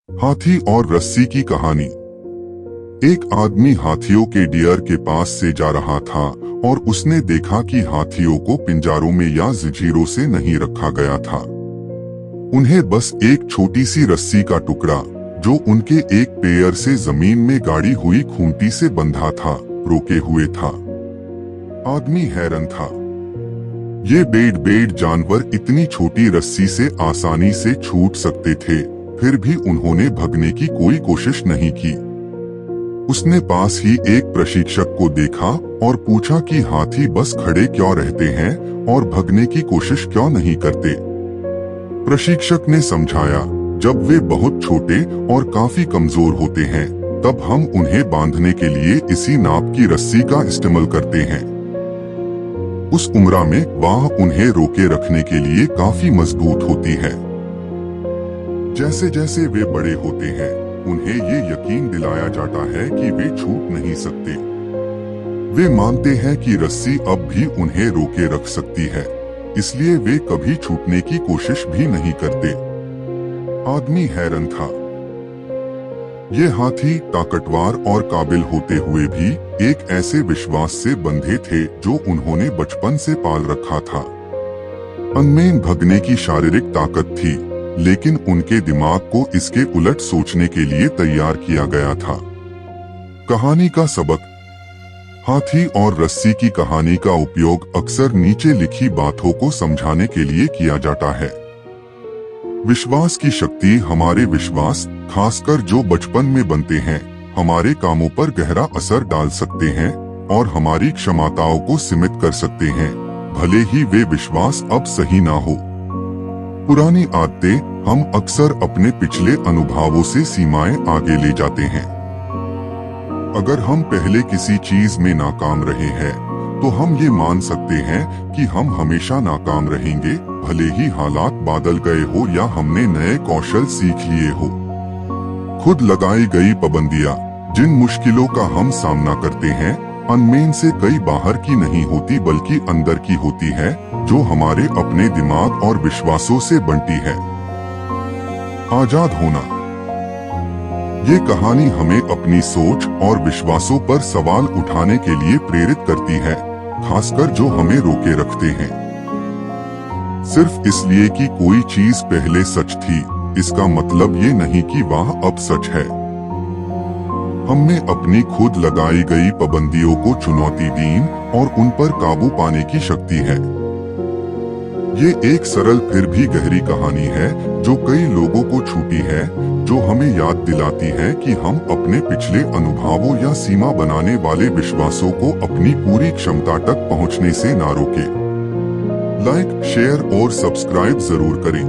हाथी और रस्सी की कहानी। एक आदमी हाथियों के डियर के पास से जा रहा था और उसने देखा कि हाथियों को पिंजरों में या जंजीरों से नहीं रखा गया था। उन्हें बस एक छोटी सी रस्सी का टुकड़ा, जो उनके एक पैर से जमीन में गाड़ी हुई खूंटी से बंधा था, रोके हुए था। आदमी हैरान था। ये बेड जानवर इतनी छोटी रस्सी से आसानी से छूट सकते थे, फिर भी उन्होंने भगने की कोई कोशिश नहीं की। उसने पास ही एक प्रशिक्षक को देखा और पूछा कि हाथी बस खड़े क्यों रहते हैं और भगने की कोशिश क्यों नहीं करते। प्रशिक्षक ने समझाया, जब वे बहुत छोटे और काफी कमजोर होते हैं, तब हम उन्हें बांधने के लिए इसी नाप की रस्सी का इस्तेमाल करते हैं। उस उम्र में वह उन्हें रोके रखने के लिए काफी मजबूत होती है। जैसे जैसे वे बड़े होते हैं, उन्हें ये यकीन दिलाया जाता है कि वे छूट नहीं सकते। वे मानते हैं कि रस्सी अब भी उन्हें रोके रख सकती है, इसलिए वे कभी छूटने की कोशिश भी नहीं करते। आदमी हैरान था। ये हाथी ताकतवर और काबिल होते हुए भी एक ऐसे विश्वास से बंधे थे जो उन्होंने बचपन से पाल रखा था। उनमें भगने की शारीरिक ताकत थी, लेकिन उनके दिमाग को इसके उलट सोचने के लिए तैयार किया गया था। कहानी का सबक। हाथी और रस्सी की कहानी का उपयोग अक्सर नीचे लिखी बातों को समझाने के लिए किया जाता है। विश्वास की शक्ति हमारे विश्वास, खासकर जो बचपन में बनते हैं, हमारे कामों पर गहरा असर डाल सकते हैं और हमारी क्षमताओं को सीमित कर सकते हैं, भले ही वे विश्वास अब सही ना हो। पुरानी आदतें हम अक्सर अपने पिछले अनुभवों से सीमाएं आगे ले जाते हैं। अगर हम पहले किसी चीज में नाकाम रहे हैं, तो हम ये मान सकते हैं कि हम हमेशा नाकाम रहेंगे, भले ही हालात बदल गए हो या हमने नए कौशल सीख लिए हो। खुद लगाई गई पाबंदियां, जिन मुश्किलों का हम सामना करते हैं, उनमें से कई बाहर की नहीं होती बल्कि अंदर की होती है, जो हमारे अपने दिमाग और विश्वासों से बनती है। आजाद होना। ये कहानी हमें अपनी सोच और विश्वासों पर सवाल उठाने के लिए प्रेरित करती है, खासकर जो हमें रोके रखते हैं। सिर्फ इसलिए कि कोई चीज पहले सच थी, इसका मतलब ये नहीं कि वह अब सच है। हमने अपनी खुद लगाई गई पाबंदियों को चुनौती दी और उन पर काबू पाने की शक्ति है। ये एक सरल फिर भी गहरी कहानी है जो कई लोगों को छूती है, जो हमें याद दिलाती है कि हम अपने पिछले अनुभवों या सीमा बनाने वाले विश्वासों को अपनी पूरी क्षमता तक पहुंचने से ना रोके। लाइक, शेयर और सब्सक्राइब जरूर करें।